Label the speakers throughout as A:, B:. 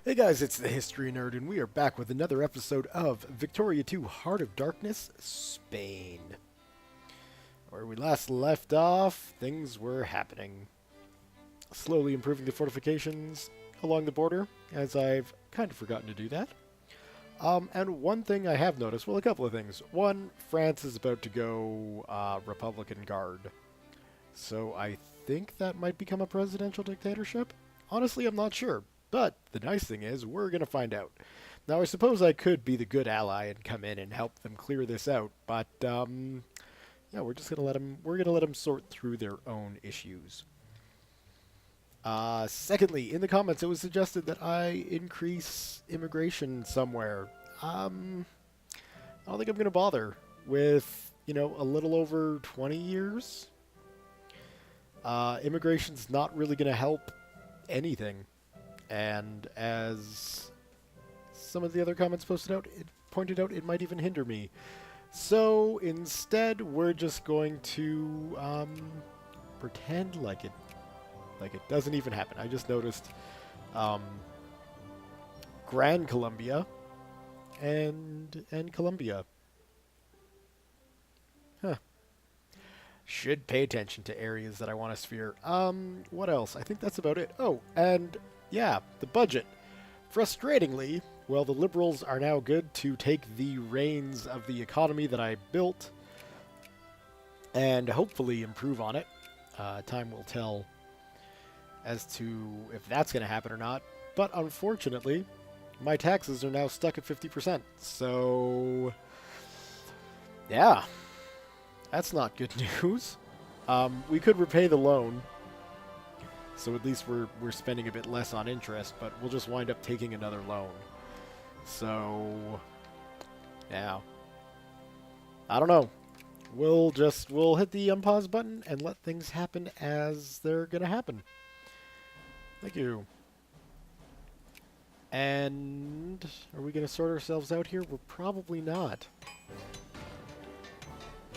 A: Hey guys, it's the History Nerd, and we are back with another episode of Victoria 2 Heart of Darkness, Spain. Where we last left off, things were happening. Slowly improving the fortifications along the border, as I've kind of forgotten to do that. And one thing I have noticed, well, a couple of things. One, France is about to go Republican Guard. So I think that might become a presidential dictatorship. Honestly, I'm not sure. But the nice thing is, we're going to find out. Now, I suppose I could be the good ally and come in and help them clear this out, but yeah, we're just going to let them. We're going to let them sort through their own issues. Secondly, in the comments, it was suggested that I increase immigration somewhere. I don't think I'm going to bother with a little over 20 years. Immigration's not really going to help anything. And as some of the other comments pointed out, it might even hinder me. So instead, we're just going to pretend like it doesn't even happen. I just noticed Gran Colombia and Colombia. Huh. Should pay attention to areas that I want to sphere. What else? I think that's about it. Oh, and yeah, the budget. Frustratingly, well, the Liberals are now good to take the reins of the economy that I built and hopefully improve on it. Time will tell as to if that's going to happen or not. But unfortunately, my taxes are now stuck at 50%. So, yeah, that's not good news. We could repay the loan. So at least we're spending a bit less on interest, but we'll just wind up taking another loan. So, yeah. I don't know. We'll hit the unpause button and let things happen as they're going to happen. Thank you. And are we going to sort ourselves out here? We're probably not.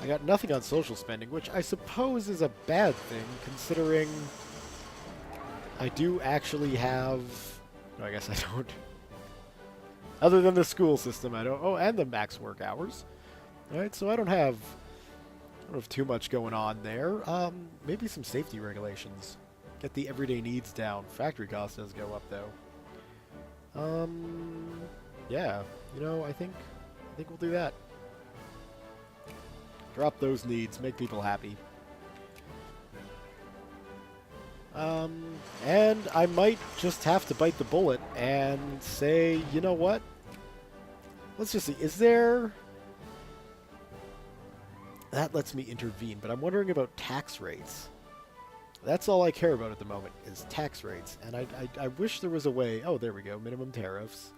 A: I got nothing on social spending, which I suppose is a bad thing, considering I do actually have... No, I guess I don't. Other than the school system, I don't... Oh, and the max work hours. Alright, so I don't have too much going on there. Maybe some safety regulations. Get the everyday needs down. Factory cost does go up, though. Yeah. I think we'll do that. Drop those needs. Make people happy. And I might just have to bite the bullet and say, you know what? Let's just see. Is there... That lets me intervene, but I'm wondering about tax rates. That's all I care about at the moment, is tax rates. And I wish there was a way... Oh, there we go. Minimum tariffs.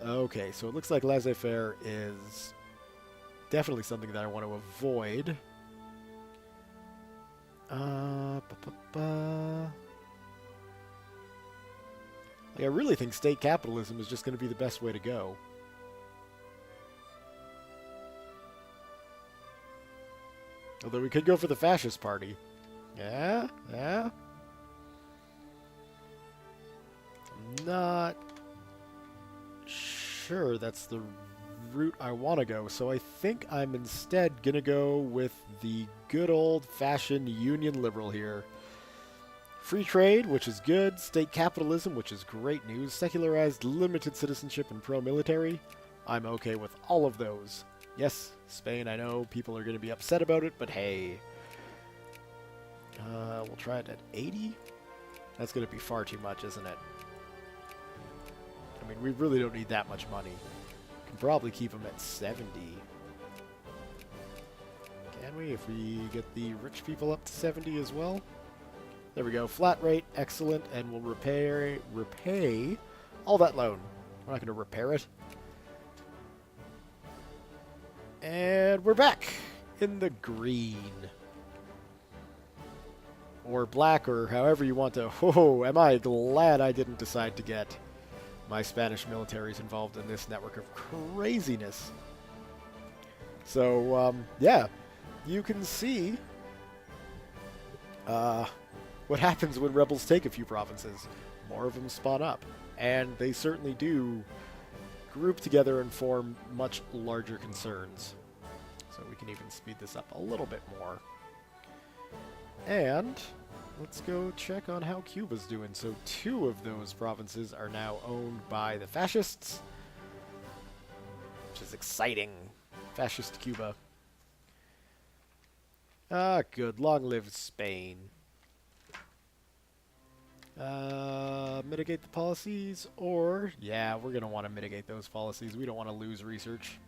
A: Okay, so it looks like laissez-faire is definitely something that I want to avoid. Like, I really think state capitalism is just going to be the best way to go. Although we could go for the fascist party. Yeah? Yeah? Not sure that's the route I want to go, so I think I'm instead going to go with the good old-fashioned union liberal here. Free trade, which is good. State capitalism, which is great news. Secularized, limited citizenship, and pro-military. I'm okay with all of those. Yes, Spain, I know people are going to be upset about it, but hey. We'll try it at 80? That's going to be far too much, isn't it? I mean, we really don't need that much money. Can probably keep them at 70. Can we, if we get the rich people up to 70 as well? There we go. Flat rate, excellent, and we'll repay all that loan. We're not going to repair it. And we're back in the green. Or black, or however you want to... Oh, am I glad I didn't decide to get my Spanish militaries involved in this network of craziness. So, yeah, you can see what happens when rebels take a few provinces. More of them spawn up. and they certainly do group together and form much larger concerns. So we can even speed this up a little bit more. And let's go check on how Cuba's doing. So 2 of those provinces are now owned by the fascists, which is exciting. Fascist Cuba. Ah, good. Long live Spain. Mitigate the policies, or... yeah, we're going to want to mitigate those policies. We don't want to lose research.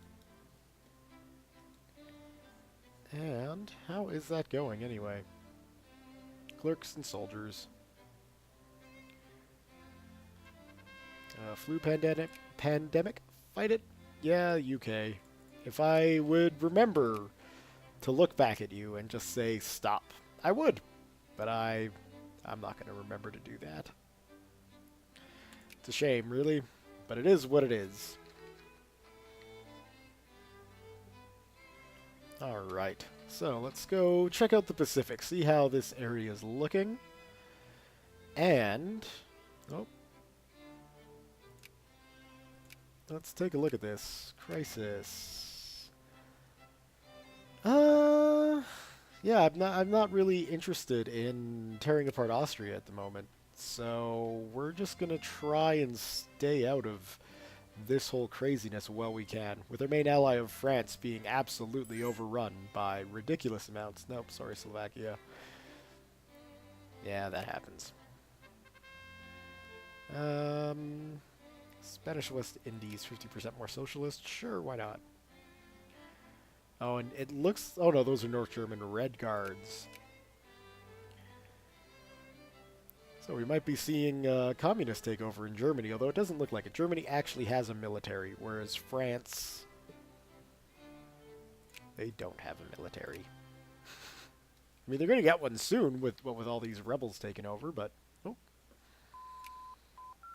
A: And how is that going, anyway? Clerks and soldiers. Flu pandemic? Fight it? Yeah, UK. If I would remember to look back at you and just say, stop, I would. But I'm not going to remember to do that. It's a shame, really. But it is what it is. Alright. So, let's go check out the Pacific. See how this area is looking. And... oh. Let's take a look at this. Crisis. Yeah, I'm not really interested in tearing apart Austria at the moment. So we're just gonna try and stay out of this whole craziness while we can, with our main ally of France being absolutely overrun by ridiculous amounts. Nope, sorry, Slovakia. Yeah, that happens. Spanish West Indies, 50% more socialist. Sure, why not? Oh, and it looks... oh no, those are North German Red Guards. So we might be seeing communist takeover in Germany, although it doesn't look like it. Germany actually has a military, whereas France... they don't have a military. I mean, they're going to get one soon with all these rebels taking over, but... oh.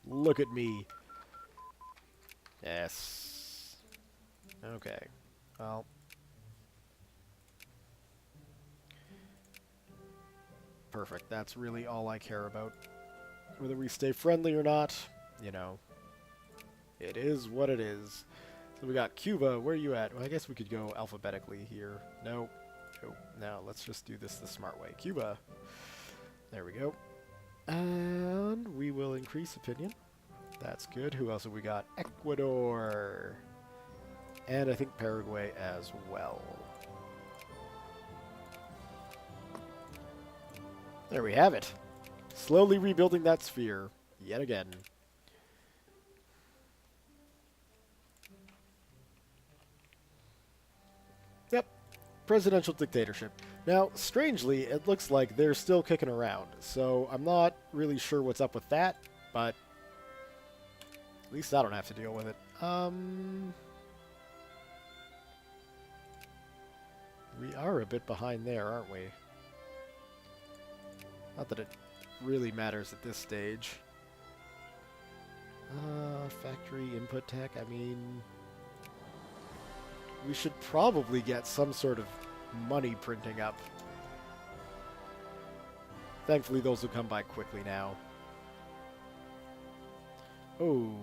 A: Look at me. Yes. Okay. Well... perfect. That's really all I care about. Whether we stay friendly or not, you know, it is what it is. So we got Cuba. Where are you at? Well, I guess we could go alphabetically here. No. Nope. No, let's just do this the smart way. Cuba. There we go. And we will increase opinion. That's good. Who else have we got? Ecuador. And I think Paraguay as well. There we have it. Slowly rebuilding that sphere, yet again. Yep, presidential dictatorship. Now, strangely, it looks like they're still kicking around, so I'm not really sure what's up with that, but at least I don't have to deal with it. We are a bit behind there, aren't we? Not that it really matters at this stage. Factory input tech, I mean... we should probably get some sort of money printing up. Thankfully, those will come by quickly now. Oh.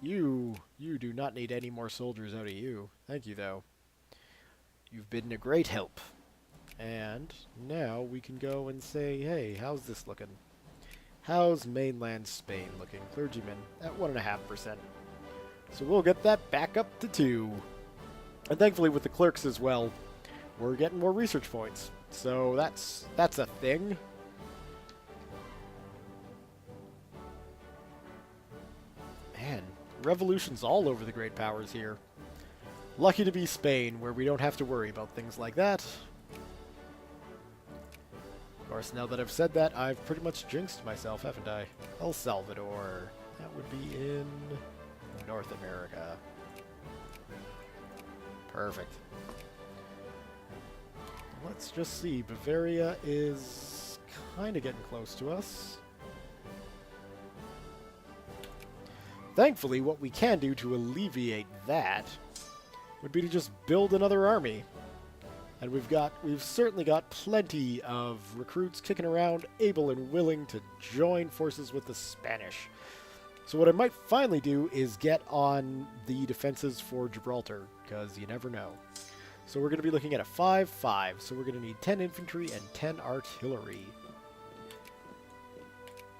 A: You do not need any more soldiers out of you. Thank you, though. You've been a great help. And now we can go and say, hey, how's this looking? How's mainland Spain looking? Clergymen at 1.5%. So we'll get that back up to 2. And thankfully with the clerks as well, we're getting more research points. So that's a thing. Man, revolutions all over the great powers here. Lucky to be Spain, where we don't have to worry about things like that. Of course, now that I've said that, I've pretty much jinxed myself, haven't I? El Salvador. That would be in North America. Perfect. Let's just see. Bavaria is kind of getting close to us. Thankfully, what we can do to alleviate that would be to just build another army. And we've certainly got plenty of recruits kicking around, able and willing to join forces with the Spanish. So what I might finally do is get on the defenses for Gibraltar, because you never know. So we're going to be looking at a 5-5, so we're going to need 10 infantry and 10 artillery.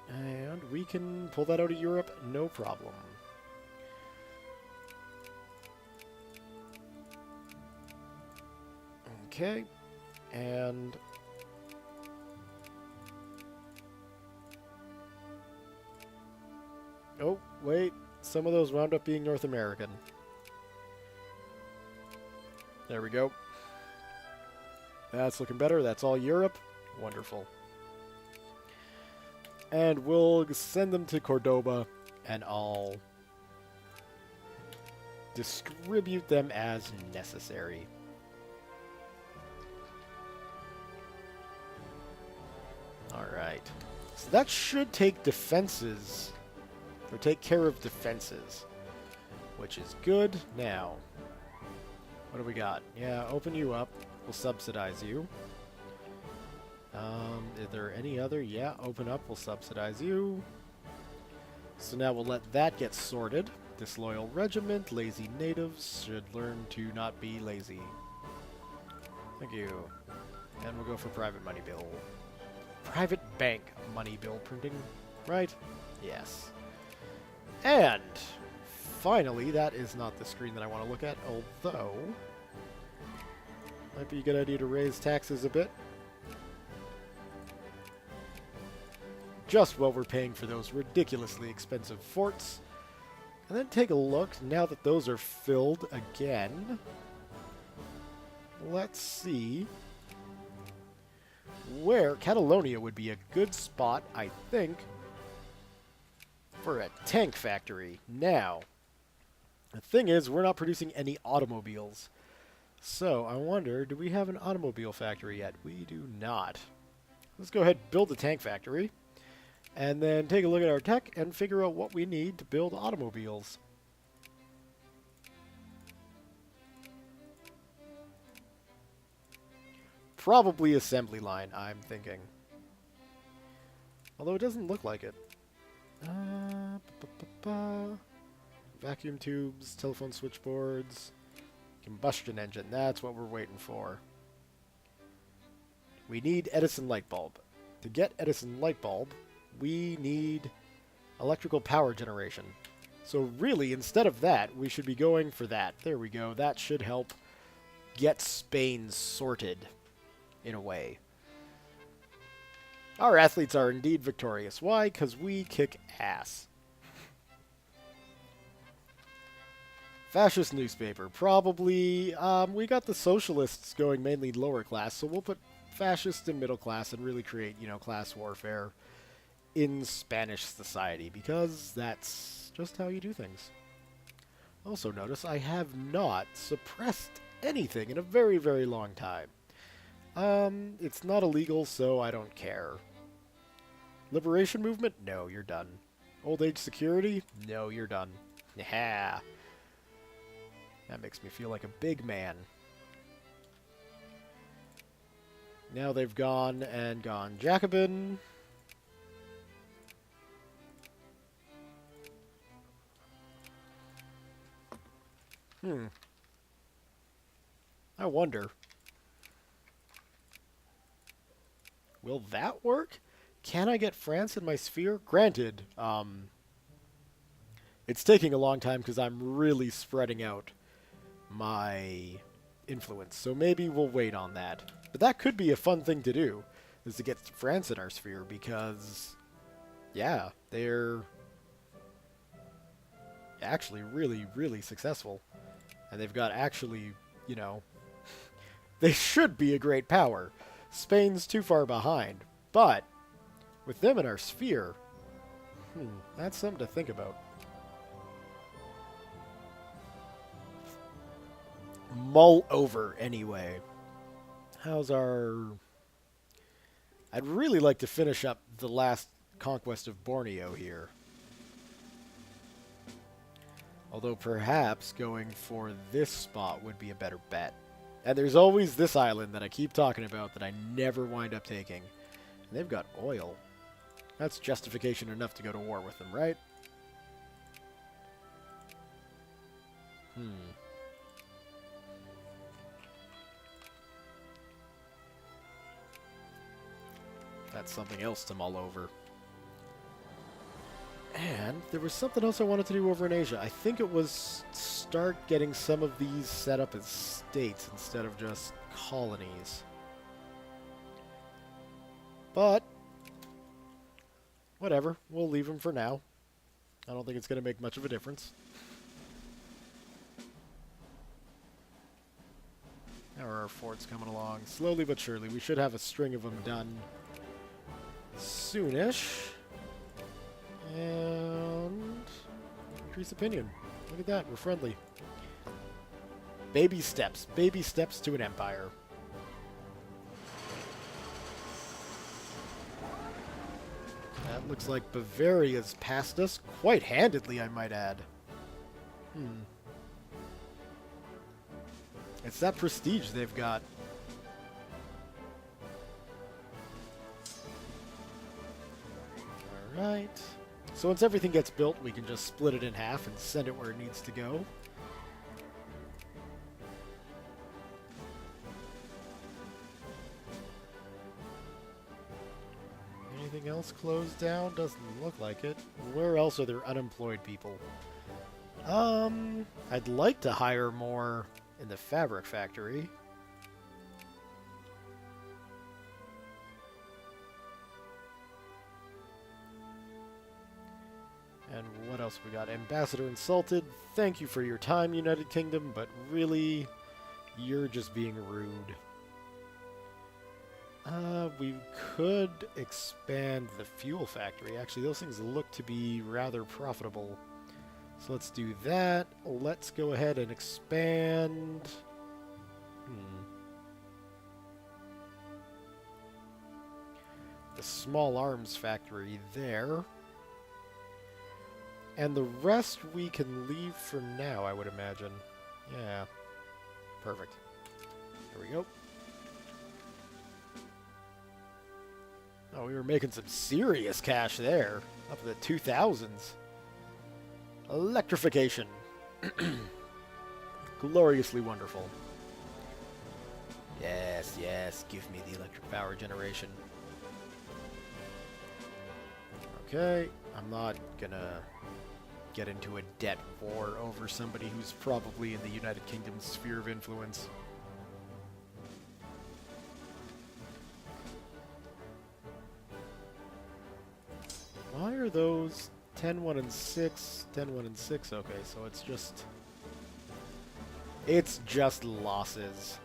A: And we can pull that out of Europe, no problem. Okay, and oh, wait, some of those wound up being North American. There we go. That's looking better. That's all Europe. Wonderful. And we'll send them to Cordoba, and I'll distribute them as necessary. Alright. So that should take defenses, or take care of defenses, which is good. Now, what do we got? Yeah, open you up. We'll subsidize you. Is there any other? Yeah, open up. We'll subsidize you. So now we'll let that get sorted. Disloyal regiment, lazy natives should learn to not be lazy. Thank you. And we'll go for private money bill. Private bank money bill printing, right? Yes. And finally, that is not the screen that I want to look at, although might be a good idea to raise taxes a bit. Just while we're paying for those ridiculously expensive forts. And then take a look, now that those are filled again. Let's see where Catalonia would be a good spot, I think, for a tank factory. Now, the thing is, we're not producing any automobiles. So, I wonder, do we have an automobile factory yet? We do not. Let's go ahead and build the tank factory. And then take a look at our tech and figure out what we need to build automobiles. Probably assembly line, I'm thinking. Although it doesn't look like it. Vacuum tubes, telephone switchboards, combustion engine. That's what we're waiting for. We need Edison light bulb. To get Edison light bulb, we need electrical power generation. So really, instead of that, we should be going for that. There we go. That should help get Spain sorted, in a way. Our athletes are indeed victorious. Why? Because we kick ass. Fascist newspaper. Probably, we got the socialists going mainly lower class, so we'll put fascist in middle class and really create, you know, class warfare in Spanish society, because that's just how you do things. Also notice I have not suppressed anything in a very, very long time. It's not illegal, so I don't care. Liberation movement? No, you're done. Old age security? No, you're done. Yeah. That makes me feel like a big man. Now they've gone and gone Jacobin. I wonder. Will that work? Can I get France in my sphere? Granted, it's taking a long time because I'm really spreading out my influence. So maybe we'll wait on that. But that could be a fun thing to do, is to get France in our sphere, because, yeah, they're actually really, really successful. And they've got actually, you know, they should be a great power. Spain's too far behind. But with them in our sphere, that's something to think about. Mull over, anyway. How's our... I'd really like to finish up the last conquest of Borneo here. Although perhaps going for this spot would be a better bet. And there's always this island that I keep talking about that I never wind up taking. And they've got oil. That's justification enough to go to war with them, right? That's something else to mull over. And there was something else I wanted to do over in Asia. I think it was start getting some of these set up as states instead of just colonies. But, whatever. We'll leave them for now. I don't think it's going to make much of a difference. How are our forts coming along? Slowly but surely. We should have a string of them done soonish. And increase opinion. Look at that, we're friendly. Baby steps to an empire. That looks like Bavaria's passed us quite handedly, I might add. It's that prestige they've got. Alright. So once everything gets built, we can just split it in half and send it where it needs to go. Anything else closed down? Doesn't look like it. Where else are there unemployed people? I'd like to hire more in the fabric factory. And what else we got? Ambassador insulted. Thank you for your time, United Kingdom, but really, you're just being rude. We could expand the fuel factory. Actually, those things look to be rather profitable. So let's do that. Let's go ahead and expand. The small arms factory there. And the rest we can leave for now, I would imagine. Yeah. Perfect. There we go. Oh, we were making some serious cash there. Up in the 2000s. Electrification. Gloriously wonderful. Yes, yes. Give me the electric power generation. Okay. I'm not gonna get into a debt war over somebody who's probably in the United Kingdom's sphere of influence. Why are those 10, 1, and 6? 10, 1, and 6. Okay, so it's just... It's just losses.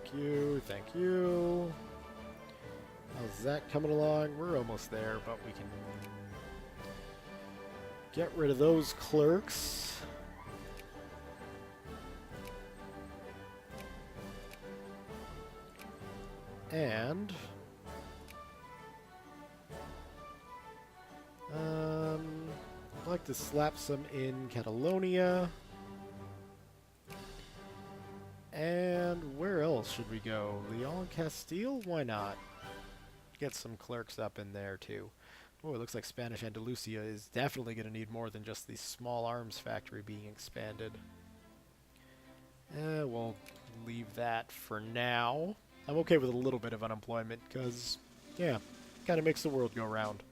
A: Thank you, thank you. How's that coming along? We're almost there, but we can get rid of those clerks. And I'd like to slap some in Catalonia. And where else should we go? Leon Castile? Why not? Get some clerks up in there too. Oh, it looks like Spanish Andalusia is definitely going to need more than just the small arms factory being expanded. We'll leave that for now. I'm okay with a little bit of unemployment because, yeah, kind of makes the world go round.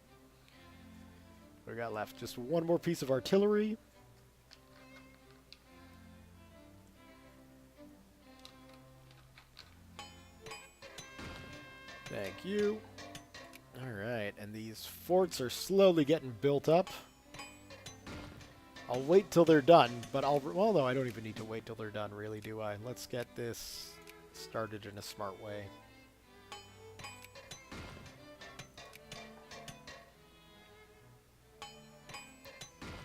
A: What we got left? Just one more piece of artillery. Thank you. Alright, and these forts are slowly getting built up. I'll wait till they're done, but well, no, I don't even need to wait till they're done, really, do I? Let's get this started in a smart way.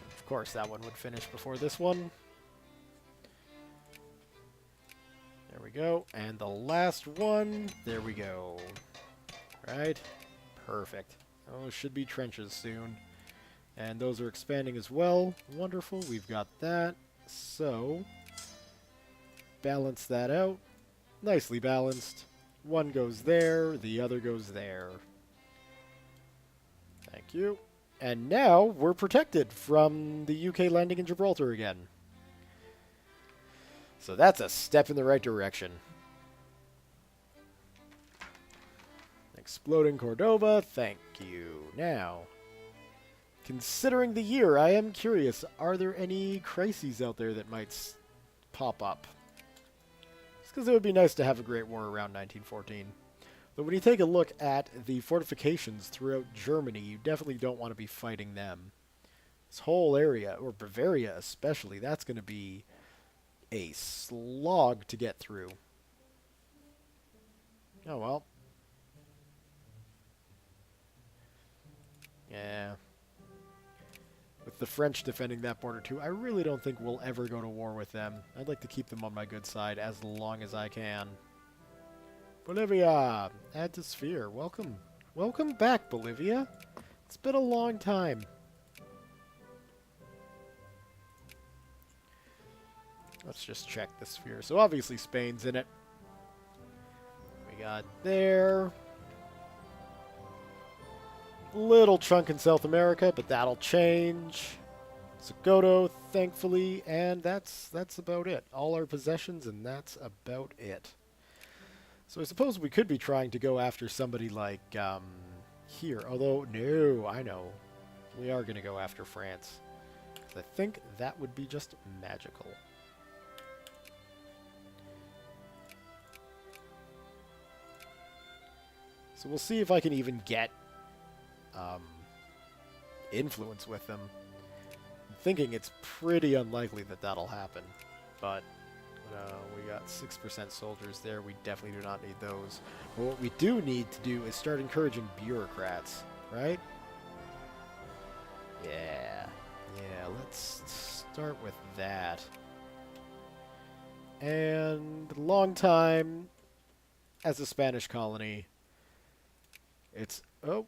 A: Of course, that one would finish before this one. There we go. And the last one, there we go. Right? Perfect. Oh, should be trenches soon. And those are expanding as well. Wonderful. We've got that. So, balance that out. Nicely balanced. One goes there, the other goes there. Thank you. And now we're protected from the UK landing in Gibraltar again. So that's a step in the right direction. Exploding Cordoba, thank you. Now, considering the year, I am curious, are there any crises out there that might pop up? Just because it would be nice to have a Great War around 1914. But when you take a look at the fortifications throughout Germany, you definitely don't want to be fighting them. This whole area, or Bavaria especially, that's going to be a slog to get through. Oh well. Yeah. With the French defending that border too, I really don't think we'll ever go to war with them. I'd like to keep them on my good side as long as I can. Bolivia! Add to sphere. Welcome. Welcome back, Bolivia. It's been a long time. Let's just check the sphere. So obviously Spain's in it. We got there. Little chunk in South America, but that'll change. Sokoto, thankfully, and that's about it. All our possessions, and that's about it. So I suppose we could be trying to go after somebody like here. Although, no, I know. We are going to go after France. I think that would be just magical. So we'll see if I can even get influence with them. I'm thinking it's pretty unlikely that that'll happen, but we got 6% soldiers there. We definitely do not need those. But what we do need to do is start encouraging bureaucrats, right? Yeah, let's start with that. And long time as a Spanish colony, it's... Oh.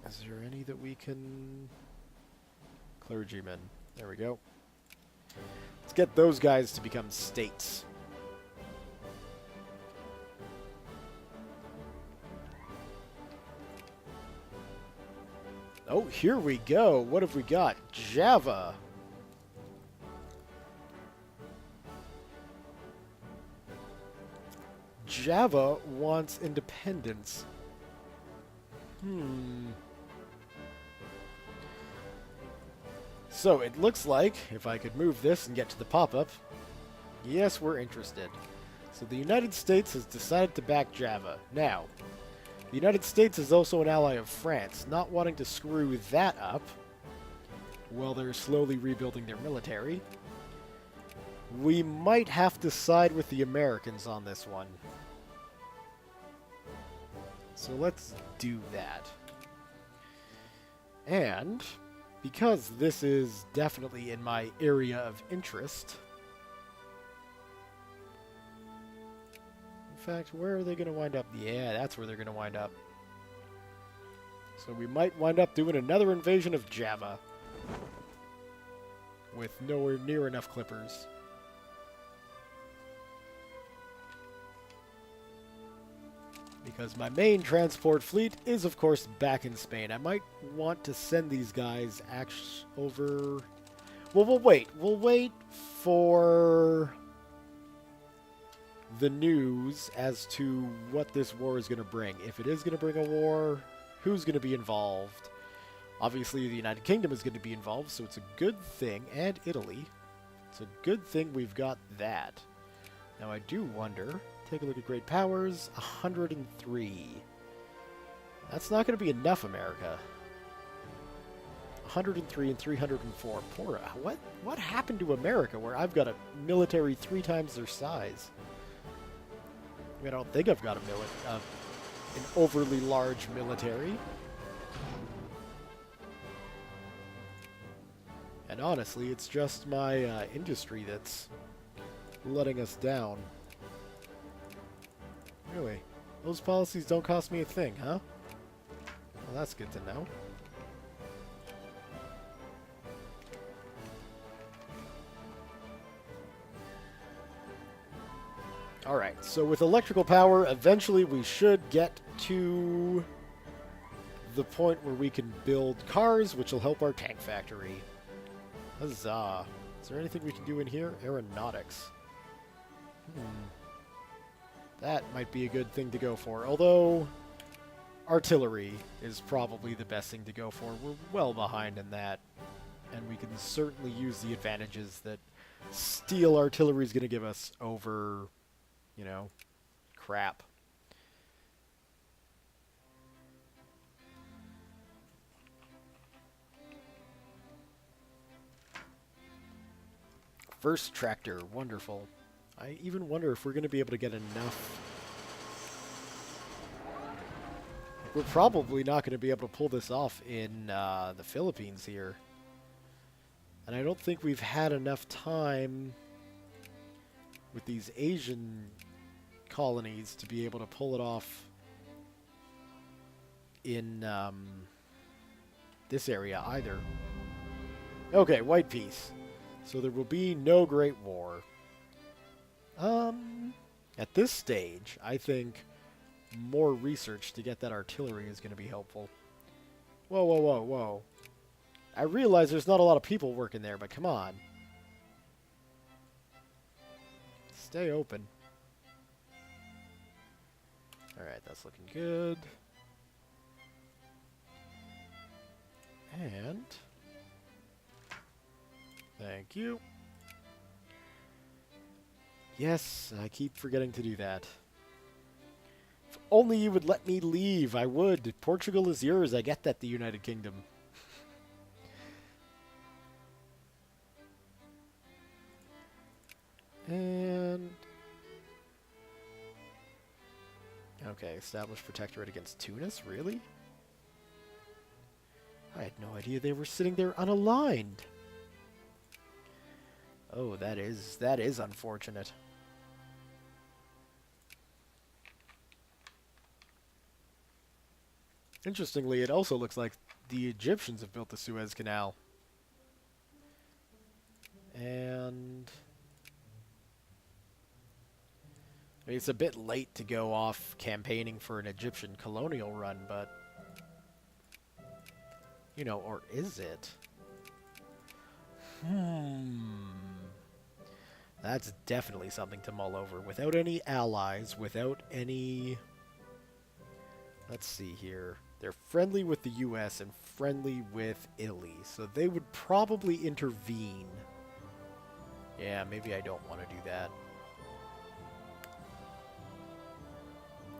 A: Is there any that we can... Clergymen. There we go. Let's get those guys to become states. Oh, here we go. What have we got? Java. Java wants independence. So it looks like, if I could move this and get to the pop-up, yes, we're interested. So the United States has decided to back Java. Now, the United States is also an ally of France, not wanting to screw that up while they're slowly rebuilding their military. We might have to side with the Americans on this one. So let's do that. And because this is definitely in my area of interest... In fact, where are they going to wind up? Yeah, that's where they're going to wind up. So we might wind up doing another invasion of Java. With nowhere near enough clippers. Because my main transport fleet is, of course, back in Spain. I might want to send these guys over... Well, we'll wait. We'll wait for the news as to what this war is going to bring. If it is going to bring a war, who's going to be involved? Obviously, the United Kingdom is going to be involved, so it's a good thing. And Italy. It's a good thing we've got that. Now, I do wonder... Take a look at Great Powers, 103. That's not going to be enough, America. 103 and 304. Poor, what happened to America where I've got a military 3 times their size? I mean, I don't think I've got an overly large military. And honestly, it's just my industry that's letting us down. Really? Those policies don't cost me a thing, huh? Well, that's good to know. Alright, so with electrical power, eventually we should get to the point where we can build cars, which will help our tank factory. Huzzah. Is there anything we can do in here? Aeronautics. That might be a good thing to go for. Although, artillery is probably the best thing to go for. We're well behind in that. And we can certainly use the advantages that steel artillery is going to give us over, you know, crap. First tractor, wonderful. I even wonder if we're going to be able to get enough. We're probably not going to be able to pull this off in the Philippines here. And I don't think we've had enough time with these Asian colonies to be able to pull it off in this area either. Okay, white peace. So there will be no Great War. At this stage, I think more research to get that artillery is going to be helpful. Whoa, whoa, whoa, whoa. I realize there's not a lot of people working there, but come on. Stay open. Alright, that's looking good. And... thank you. Yes, I keep forgetting to do that. If only you would let me leave, I would. Portugal is yours. I get that, the United Kingdom. And... okay, establish protectorate against Tunis? Really? I had no idea they were sitting there unaligned. Oh, that is unfortunate. Interestingly, it also looks like the Egyptians have built the Suez Canal. And... I mean, it's a bit late to go off campaigning for an Egyptian colonial run, but... you know, or is it? That's definitely something to mull over. Without any allies, without any... let's see here. They're friendly with the US and friendly with Italy, so they would probably intervene. Yeah, maybe I don't want to do that.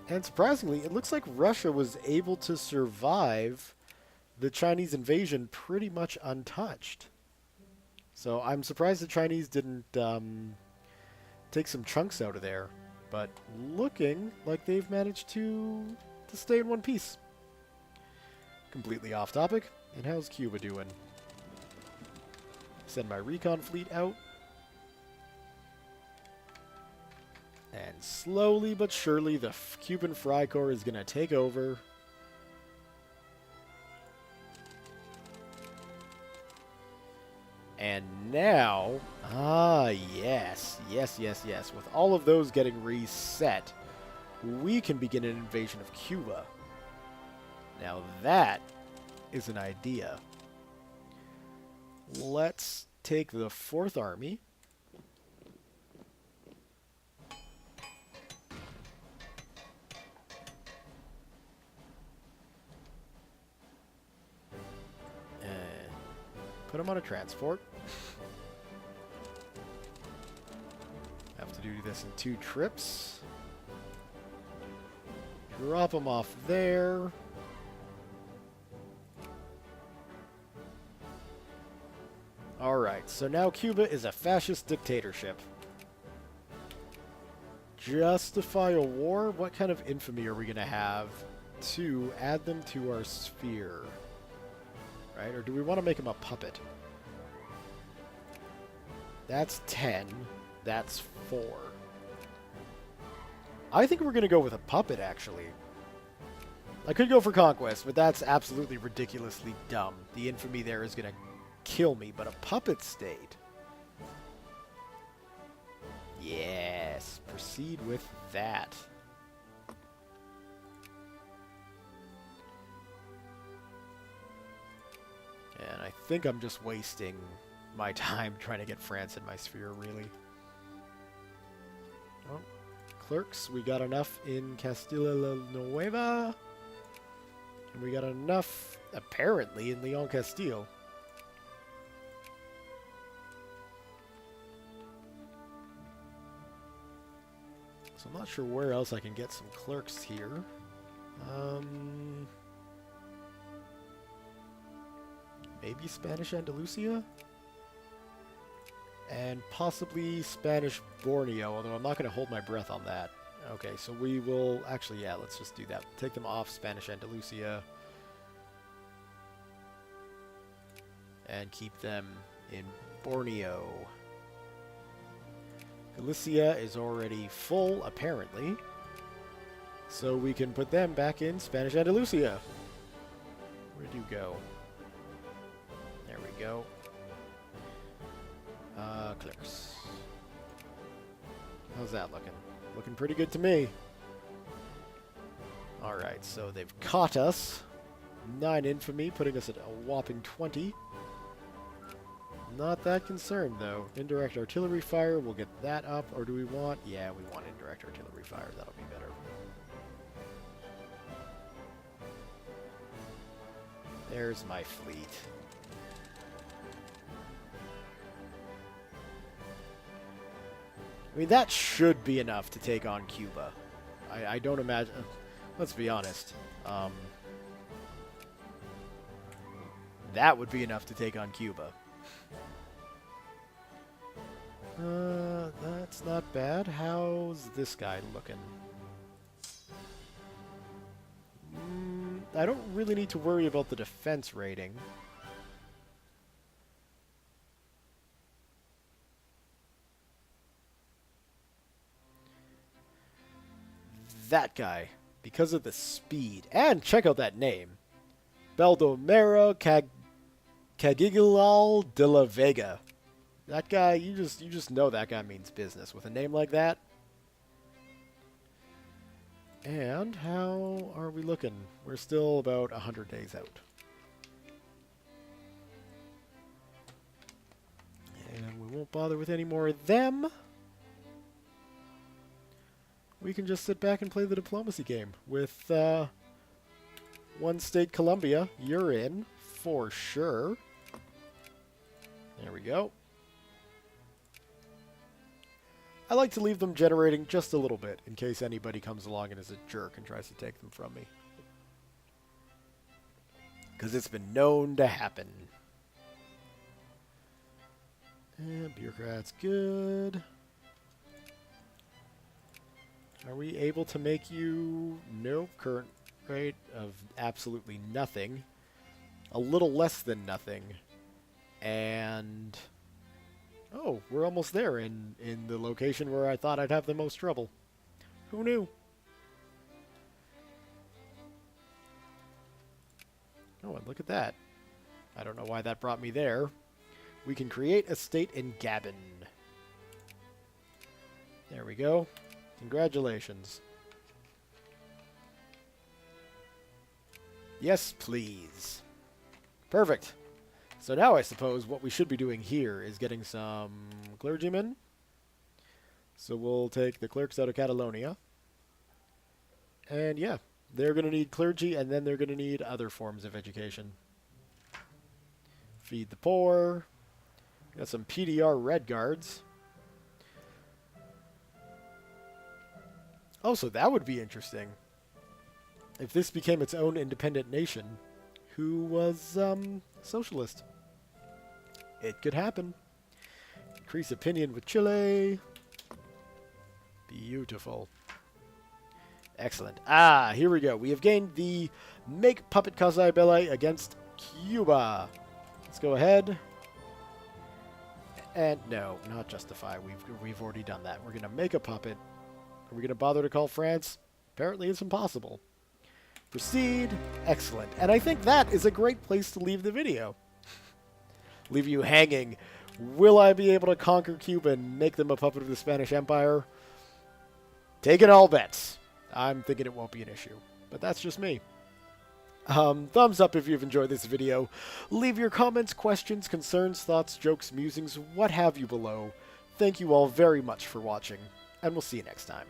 A: And surprisingly, it looks like Russia was able to survive the Chinese invasion pretty much untouched. So I'm surprised the Chinese didn't take some chunks out of there. But looking like they've managed to stay in one piece. Completely off topic. And how's Cuba doing? Send my recon fleet out. And slowly but surely the Cuban Fry Corps is going to take over. And now, yes. With all of those getting reset, we can begin an invasion of Cuba. Now that is an idea. Let's take the 4th Army. And put them on a transport. Have to do this in 2 trips. Drop them off there. Alright, so now Cuba is a fascist dictatorship. Justify a war? What kind of infamy are we going to have to add them to our sphere? Right? Or do we want to make him a puppet? That's 10. That's 4. I think we're going to go with a puppet, actually. I could go for conquest, but that's absolutely ridiculously dumb. The infamy there is going to kill me, but a puppet state. Yes. Yes, proceed with that. And I think I'm just wasting my time trying to get France in my sphere, really. Oh, clerks, we got enough in Castilla la Nueva. And we got enough, apparently, in Leon Castile. So I'm not sure where else I can get some clerks here. Maybe Spanish Andalusia? And possibly Spanish Borneo, although I'm not going to hold my breath on that. Okay, so we will... Actually, yeah, let's just do that. Take them off Spanish Andalusia. And keep them in Borneo. Galicia is already full, apparently. So we can put them back in Spanish Andalusia. Where'd you go? There we go. Clerks. How's that looking? Looking pretty good to me. Alright, so they've caught us. 9 infamy, putting us at a whopping 20. Not that concerned, though. Indirect artillery fire, we'll get that up. Or do we want... Yeah, we want indirect artillery fire. That'll be better. There's my fleet. I mean, that should be enough to take on Cuba. I don't imagine... Let's be honest. That would be enough to take on Cuba. That's not bad. How's this guy looking? I don't really need to worry about the defense rating. That guy, because of the speed. And check out that name. Baldomero Cagigilal de la Vega. That guy, you just know that guy means business with a name like that. And how are we looking? We're still about 100 days out. And we won't bother with any more of them. We can just sit back and play the diplomacy game with one state, Colombia. You're in for sure. There we go. I like to leave them generating just a little bit in case anybody comes along and is a jerk and tries to take them from me. Because it's been known to happen. And bureaucrats, good. Are we able to make you... Nope, current rate of absolutely nothing. A little less than nothing. And... Oh, we're almost there in the location where I thought I'd have the most trouble. Who knew? Oh, and look at that. I don't know why that brought me there. We can create a state in Gabon. There we go. Congratulations. Yes, please. Perfect. So now I suppose what we should be doing here is getting some clergymen. So we'll take the clerks out of Catalonia. And yeah, they're going to need clergy, and then they're going to need other forms of education. Feed the poor. Got some PDR Red Guards. Oh, so that would be interesting. If this became its own independent nation, who was socialist. It could happen. Increase opinion with Chile. Beautiful. Excellent. Ah, here we go. We have gained the Make Puppet Causae Belli against Cuba. Let's go ahead. And no, not justify. We've already done that. We're going to make a puppet. Are we going to bother to call France? Apparently it's impossible. Proceed. Excellent. And I think that is a great place to leave the video. Leave you hanging. Will I be able to conquer Cuba and make them a puppet of the Spanish Empire? Taking all bets. I'm thinking it won't be an issue, but that's just me. Thumbs up if you've enjoyed this video. Leave your comments, questions, concerns, thoughts, jokes, musings, what have you below. Thank you all very much for watching, and we'll see you next time.